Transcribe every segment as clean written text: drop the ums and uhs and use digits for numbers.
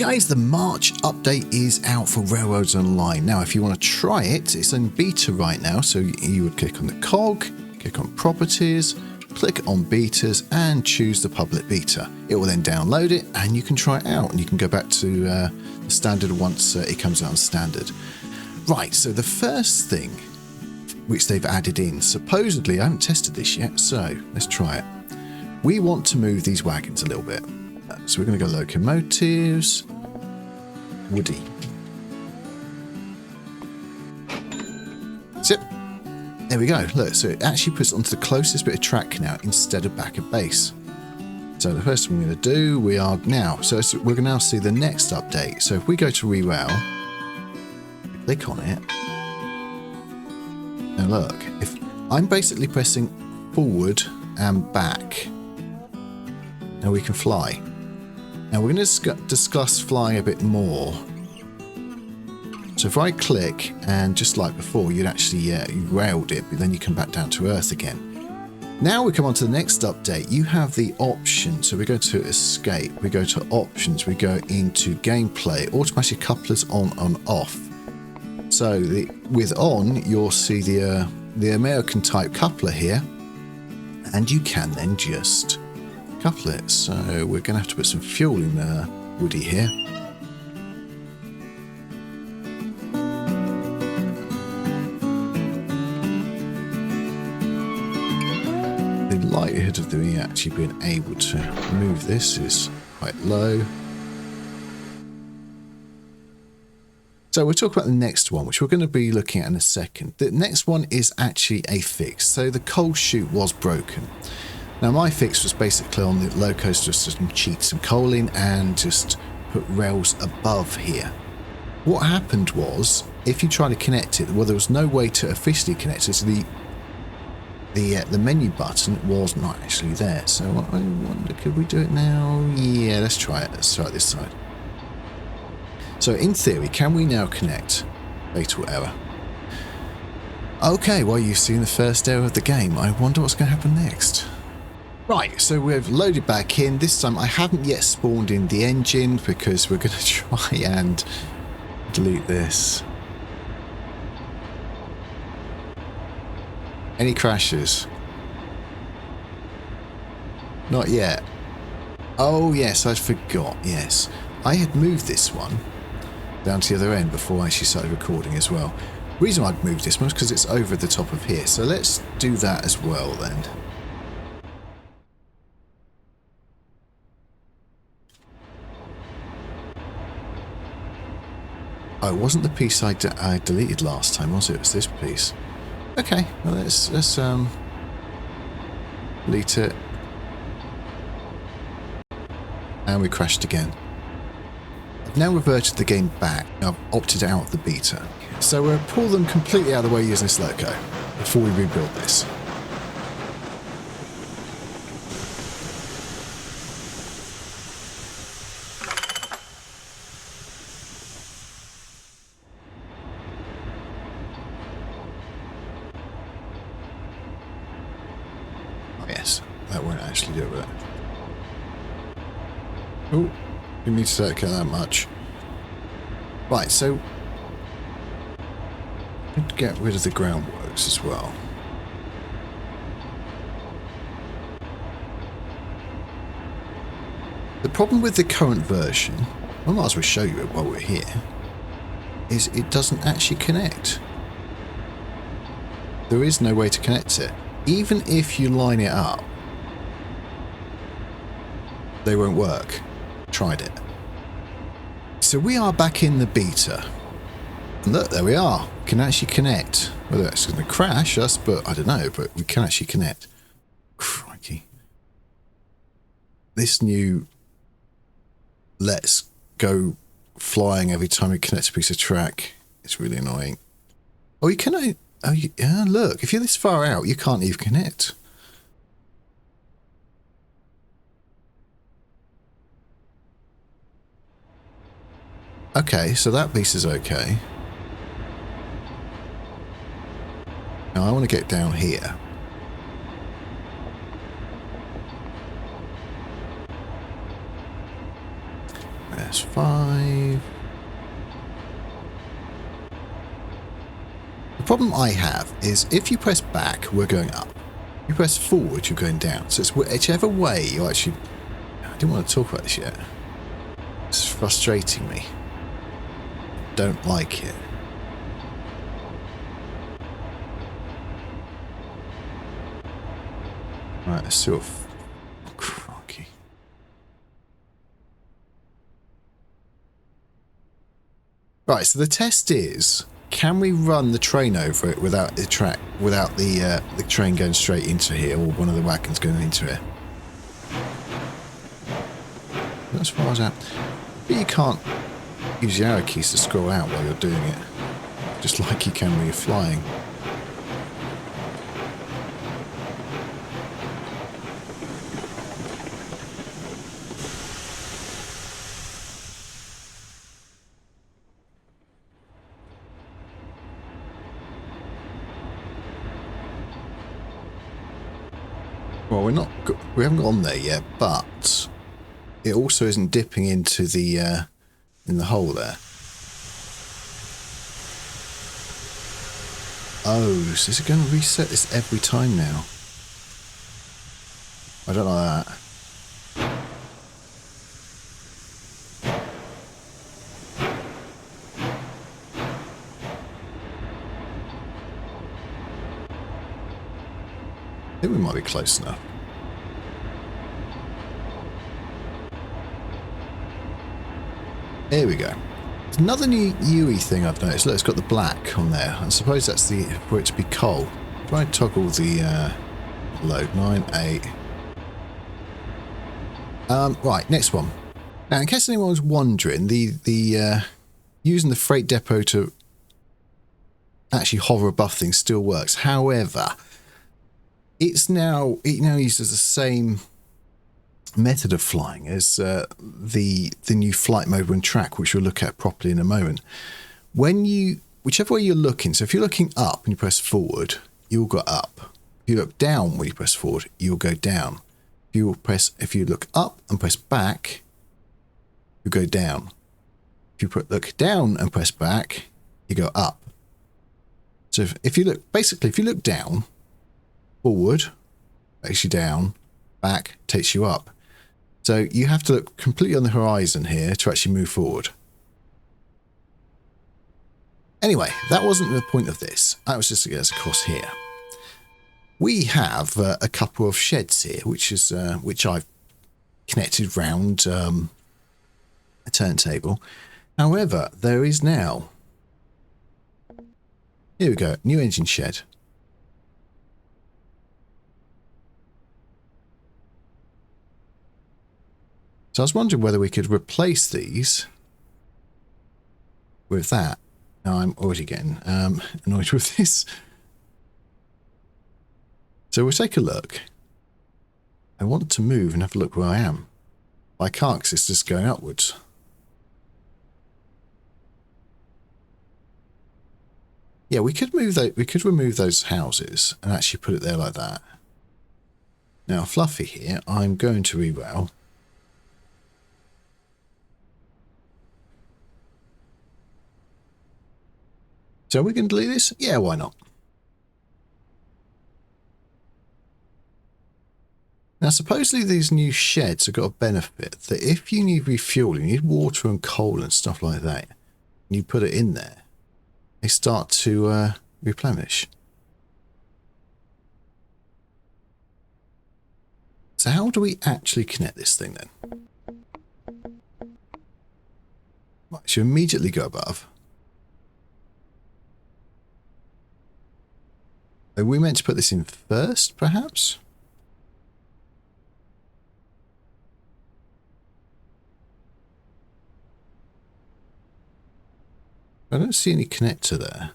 guys, the March update is out for Railroads Online. Now, if you want to try it, it's in beta right now. So you would click on the cog, click on properties, click on betas and choose the public beta. It will then download it and you can try it out and you can go back to the standard once it comes out on standard. Right, so the first thing which they've added in, supposedly, I haven't tested this yet, so let's try it. We want to move these wagons a little bit. So we're going to go locomotives, Woody. Zip. There we go. Look, so it actually puts it onto the closest bit of track now instead of back at base. So the first thing we're going to do, we are now, so we're going to now see the next update. So if we go to Rerail, click on it, and look, if I'm basically pressing forward and back, now we can fly. Now we're going to discuss flying a bit more. So if I click and just like before, you'd actually, you railed it, but then you come back down to Earth again. Now we come on to the next update. You have the option. So we go to escape, we go to options, we go into gameplay, automatic couplers on and off. So with on, you'll see the American type coupler here, and you can then just couple it. So we're going to have to put some fuel in Woody here. The likelihood of me actually being able to move this is quite low. So we'll talk about the next one, which we're going to be looking at in a second. The next one is actually a fix. So the coal chute was broken. Now my fix was basically on the locos just to cheat some coal in and just put rails above here. What happened was, if you try to connect it, well, there was no way to officially connect it, so the menu button was not actually there. So I wonder, could we do it now? Yeah, let's try it. Let's try it this side. So in theory, can we now connect? Fatal error. Okay, well, you've seen the first error of the game. I wonder what's going to happen next. Right, so we've loaded back in. This time I haven't yet spawned in the engine because we're going to try and delete this. Any crashes? Not yet. Oh yes, I forgot, yes. I had moved this one down to the other end before I actually started recording as well. The reason I'd moved this one was because it's over the top of here. So let's do that as well then. Oh, it wasn't the piece I deleted last time, was it? It was this piece. Okay, well, let's delete it. And we crashed again. I've now reverted the game back. I've opted out of the beta. So we'll pull them completely out of the way using this loco before we rebuild this. Yes, that won't actually do it. Oh, didn't need to circulate that much. Right, so let's get rid of the groundworks as well. The problem with the current version, I might as well show you it while we're here, is it doesn't actually connect. There is no way to connect it. Even if you line it up, they won't work. Tried it. So we are back in the beta. And look, there we are. We can actually connect. Whether it's going to crash us, but I don't know, but we can actually connect. Crikey. This new let's go flying every time we connect a piece of track is really annoying. Oh, you can... Oh, yeah, look, if you're this far out, you can't even connect. Okay, so that piece is okay. Now I want to get down here. That's 5. The problem I have is if you press back, we're going up. If you press forward, you're going down. So it's whichever way you actually... I didn't want to talk about this yet. It's frustrating me. Don't like it. Right, let's see what... Oh, crikey. Right, so the test is... Can we run the train over it without the train going straight into here, or one of the wagons going into it? As far as that, but you can't use the arrow keys to scroll out while you're doing it, just like you can when you're flying. Well, we haven't gone there yet, but it also isn't dipping into the in the hole there. Oh, so is it going to reset this every time now? I don't like that. I think we might be close enough. There we go. There's another new UE thing I've noticed. Look, it's got the black on there. I suppose that's for it to be coal. Try and toggle the load. 9, 8. Right, next one. Now, in case anyone was wondering, the using the freight depot to actually hover above things still works. However, it now uses the same method of flying as the new flight mode and track, which we'll look at properly in a moment. Whichever way you're looking, so if you're looking up and you press forward, you'll go up. If you look down when you press forward, you'll go down. If you look up and press back, you go down. If you look down and press back, you go up. So if you look down, forward takes you down, back takes you up. So you have to look completely on the horizon here to actually move forward. Anyway, that wasn't the point of this. That was just to get us across here. We have a couple of sheds here, which I've connected round a turntable. However, there is now... Here we go, new engine shed. So I was wondering whether we could replace these with that. Now I'm already getting annoyed with this. So we'll take a look. I want to move and have a look where I am. I can't because it's just going upwards. Yeah, we could move that. We could remove those houses and actually put it there like that. Now, Fluffy here, I'm going to reroute. So are we going to delete this? Yeah, why not? Now, supposedly these new sheds have got a benefit that if you need refueling, you need water and coal and stuff like that, and you put it in there, they start to replenish. So how do we actually connect this thing then? Right, so immediately go above. Are we meant to put this in first, perhaps? I don't see any connector there.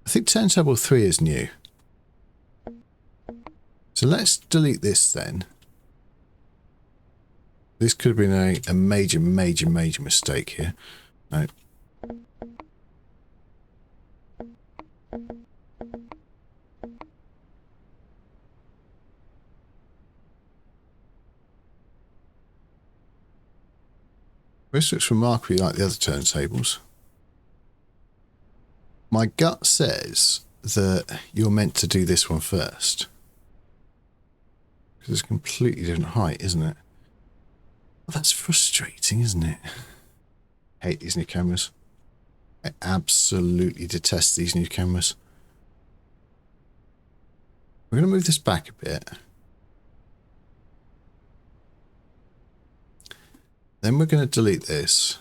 I think turntable 3 is new. So let's delete this then. This could have been a major mistake here. No. This looks remarkably like the other turntables. My gut says that you're meant to do this one first. Because it's a completely different height, isn't it? Well, that's frustrating, isn't it? I hate these new cameras. I absolutely detest these new cameras. We're going to move this back a bit. Then we're going to delete this.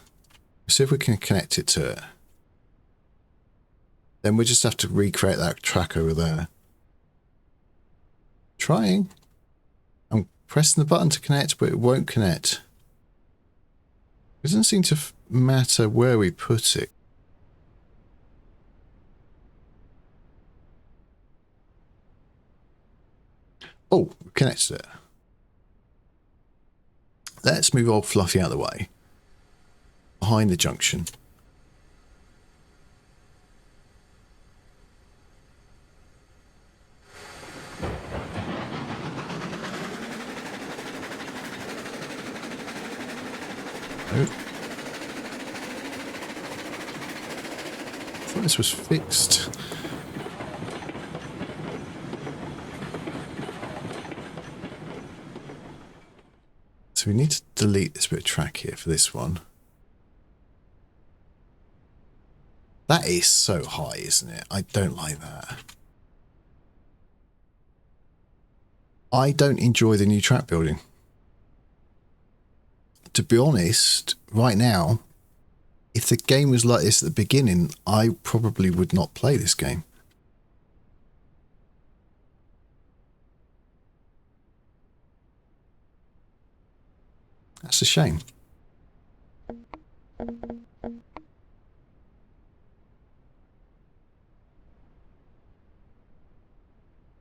See if we can connect it to it. Then we just have to recreate that track over there. Trying. I'm pressing the button to connect, but it won't connect. It doesn't seem to matter where we put it. Oh, we connected it. Let's move old Fluffy out of the way. Behind the junction. Oh. I thought this was fixed. So we need to delete this bit of track here for this one. That is so high, isn't it? I don't like that. I don't enjoy the new track building. To be honest, right now, if the game was like this at the beginning, I probably would not play this game. That's a shame.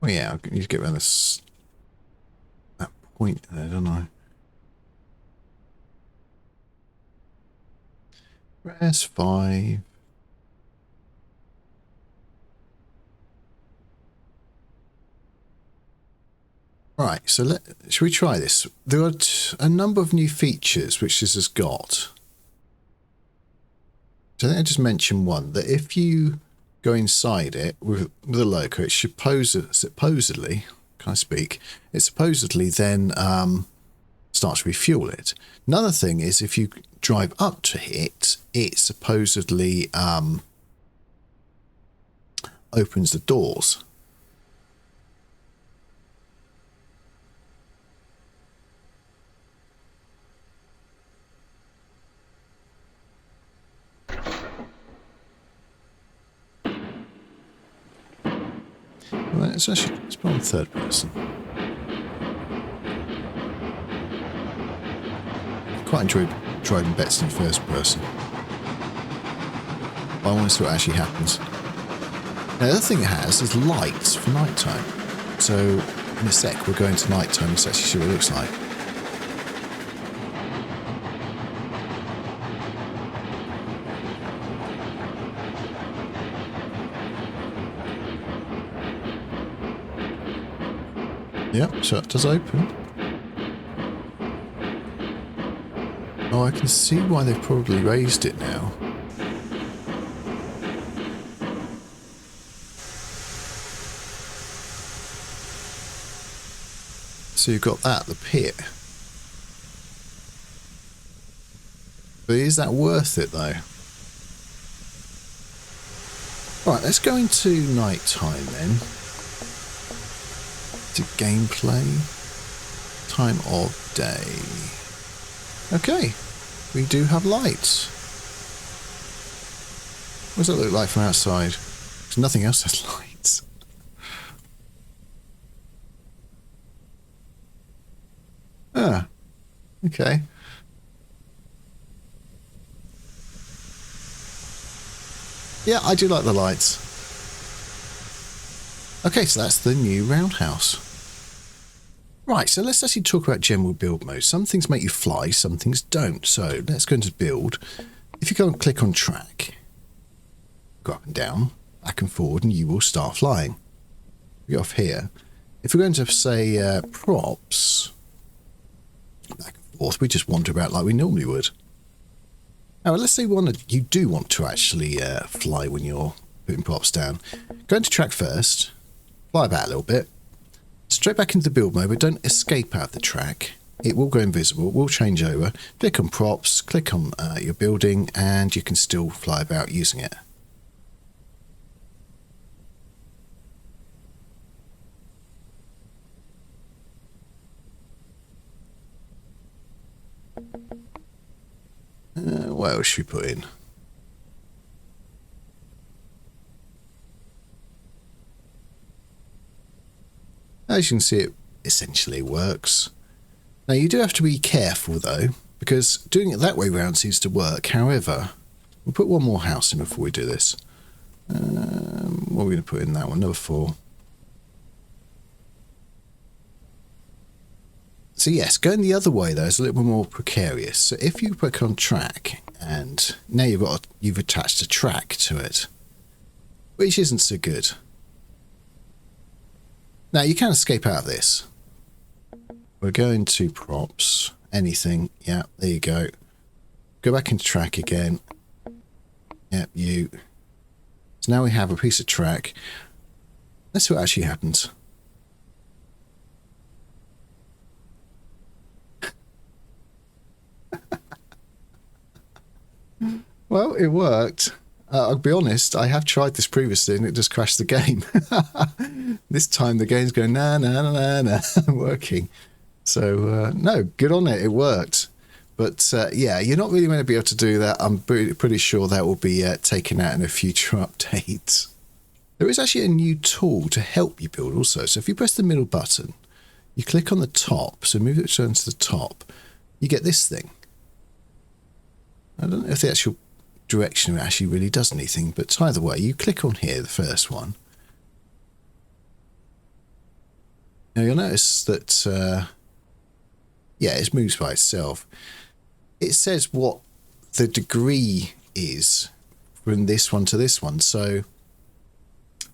Well, yeah, I need to get around this that point there, don't I? Press 5. Right, so should we try this? There are a number of new features which this has got. So I think I just mentioned one, that if you go inside it with a loco, it should supposedly, can I speak? It supposedly then starts to refuel it. Another thing is if you drive up to it, it supposedly opens the doors. Well, it's put on third person. I quite enjoy driving bets in first person. But I want to see what actually happens. Now, the other thing it has is lights for nighttime. So in a sec we're going to nighttime and actually see what it looks like. Yep, so it does open. Oh, I can see why they've probably raised it now. So you've got that, the pit. But is that worth it though? Right, let's go into nighttime then. To gameplay. Time of day. Okay, we do have lights. What does that look like from outside? Because nothing else has lights. Ah, okay. Yeah, I do like the lights. Okay, so that's the new roundhouse. Right, so let's actually talk about general build mode. Some things make you fly, some things don't. So let's go into build. If you go and click on track, go up and down, back and forward, and you will start flying. We go off here. If we're going to say props, back and forth, we just wander about like we normally would. Now, let's say you do want to actually fly when you're putting props down. Go into track first, fly about a little bit, straight back into the build mode, but don't escape out of the track. It will go invisible, it will change over. Click on props, click on your building, and you can still fly about using it. What else should we put in? As you can see, it essentially works. Now, you do have to be careful, though, because doing it that way round seems to work. However, we'll put one more house in before we do this. What are we going to put in that one? Number 4. So yes, going the other way though is a little bit more precarious. So if you click on track, and now you've attached a track to it, which isn't so good. Now you can escape out of this. We're going to props, anything. Yeah, there you go. Go back into track again. Yep, you. So now we have a piece of track. Let's see what actually happens. Well, it worked. I'll be honest, I have tried this previously and it just crashed the game. This time the game's going, nah, working. So, no, good on it, it worked. But, yeah, you're not really going to be able to do that. I'm pretty sure that will be taken out in a future update. There is actually a new tool to help you build also. So if you press the middle button, you click on the top, so move it to the top, you get this thing. I don't know if the actual direction actually really does anything, but either way, you click on here, the first one. Now you'll notice that, yeah, it moves by itself. It says what the degree is from this one to this one. So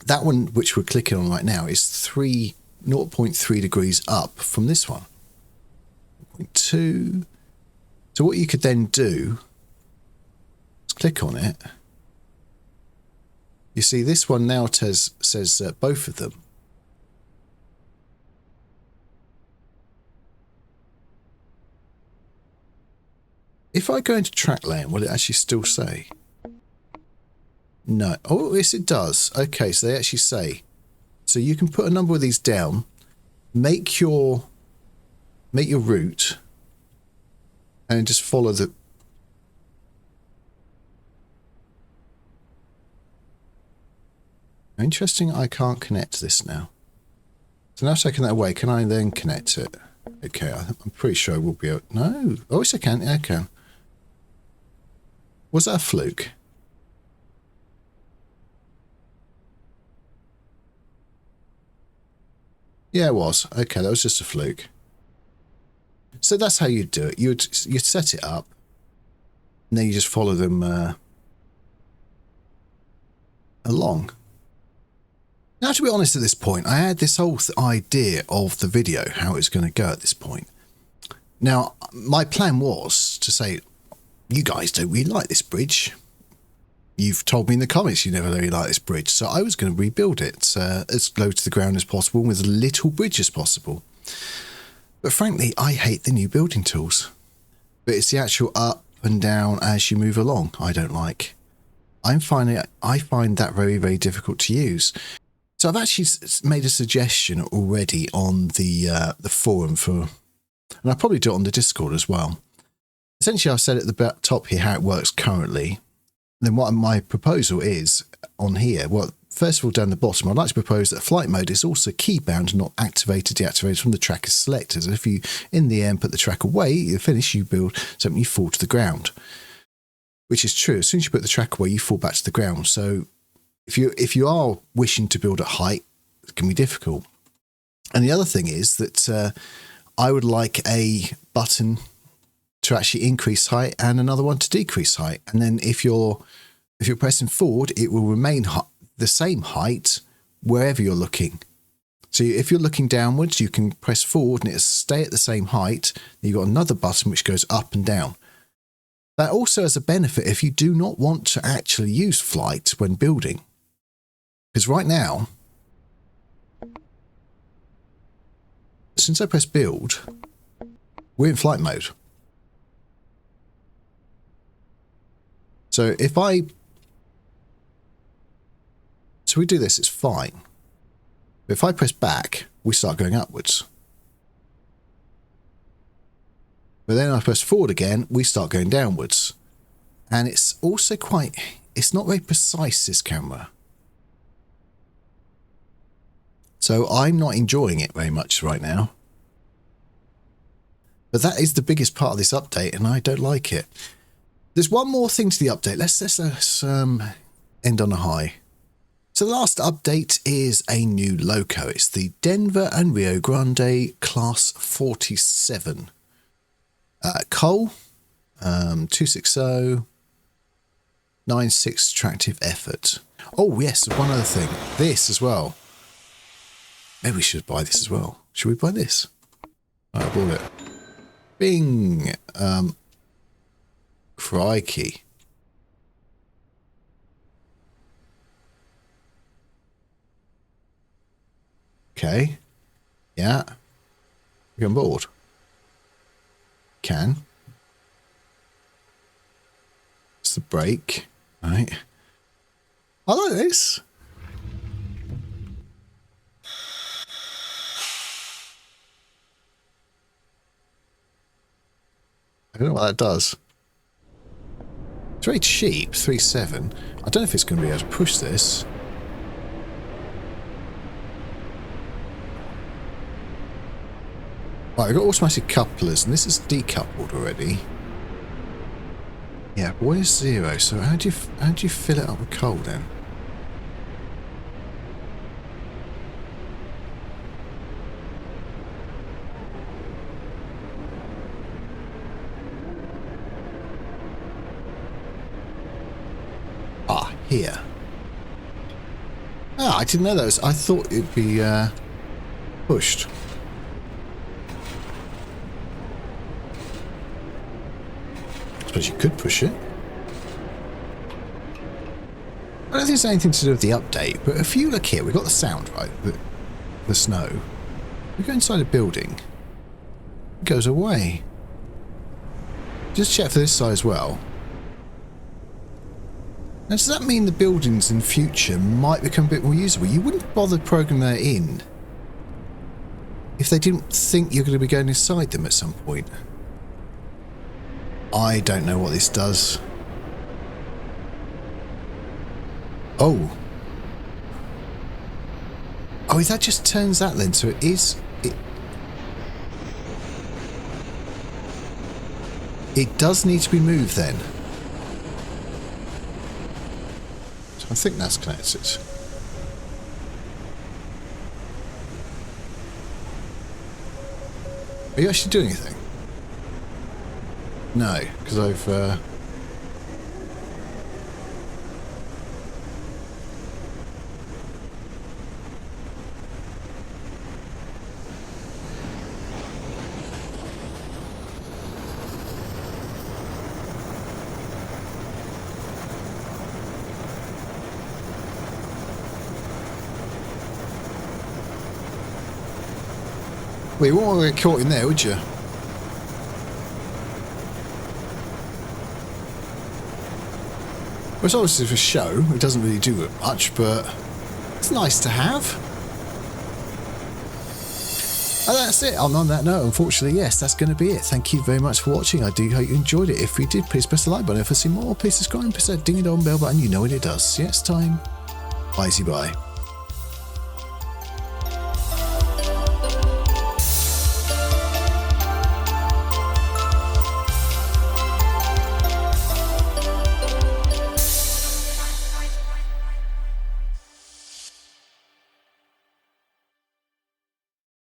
that one, which we're clicking on right now, is 0.3 degrees up from this one. 0.2. So what you could then do, click on it. You see this one now says both of them. If I go into track layout, will it actually still say? No. Oh, yes, it does. Okay, so they actually say. So you can put a number of these down, make your route, and just follow the. Interesting, I can't connect this now. So now taking that away, can I then connect it? Okay, I'm pretty sure I will be able... No. Oh, yes, I can. Yeah, I can. Was that a fluke? Yeah, it was. Okay, that was just a fluke. So that's how you do it. You'd set it up, and then you just follow them along. Now, to be honest at this point, I had this whole idea of the video, how it's going to go at this point. Now, my plan was to say, you guys don't really like this bridge. You've told me in the comments you never really like this bridge. So I was going to rebuild it as low to the ground as possible with as little bridge as possible. But frankly, I hate the new building tools. But it's the actual up and down as you move along I don't like. I find that very, very difficult to use. So I've actually made a suggestion already on the forum and I'll probably do it on the Discord as well. Essentially, I've said at the top here how it works currently. Then what my proposal is on here, well, first of all, down the bottom, I'd like to propose that flight mode is also key bound and not activated, deactivated from the track is selected. And if you, in the end, put the track away, you finish, you build something, you fall to the ground. Which is true. As soon as you put the track away, you fall back to the ground. So if you are wishing to build at height, it can be difficult. And the other thing is that I would like a button to actually increase height and another one to decrease height. And then if you're pressing forward, it will remain the same height wherever you're looking. So if you're looking downwards, you can press forward and it'll stay at the same height. Then you've got another button which goes up and down. But also as a benefit if you do not want to actually use flight when building. Because right now, since I press build, we're in flight mode. So if we do this, it's fine. But if I press back, we start going upwards. But then I press forward again, we start going downwards. And it's also it's not very precise, this camera. So I'm not enjoying it very much right now. But that is the biggest part of this update, and I don't like it. There's one more thing to the update. Let's end on a high. So the last update is a new loco. It's the Denver and Rio Grande Class 47. Coal, 260, 96 tractive effort. Oh yes, one other thing. This as well. Maybe we should buy this as well. Should we buy this? I bought it. Bing. Crikey. Okay. Yeah. We're on board. Can. It's the brake. Right. I like this. I don't know what that does. It's very cheap, 3.7. I don't know if it's going to be able to push this. Right, we've got automatic couplers, and this is decoupled already. Yeah, but where's 0? So how do you fill it up with coal then? Ah, here. Ah, I didn't know that was. I thought it'd be pushed. I suppose you could push it. I don't think it's anything to do with the update, but if you look here, we've got the sound, right? The snow. We go inside a building. It goes away. Just check for this side as well. Now, does that mean the buildings in future might become a bit more usable? You wouldn't bother programming that in if they didn't think you're going to be going inside them at some point. I don't know what this does. Oh. Oh, that just turns that then, so it is... It does need to be moved then. So I think that's connected. Are you actually doing anything? No, because I've... Well, you wouldn't want to get caught in there, would you? Well, it's obviously for show. It doesn't really do it much, but it's nice to have. And that's it. On that note, unfortunately, yes, that's going to be it. Thank you very much for watching. I do hope you enjoyed it. If you did, please press the like button. If you see more, please subscribe and press that ding-a-dong bell button. You know what it does. See you next time. Bye-bye.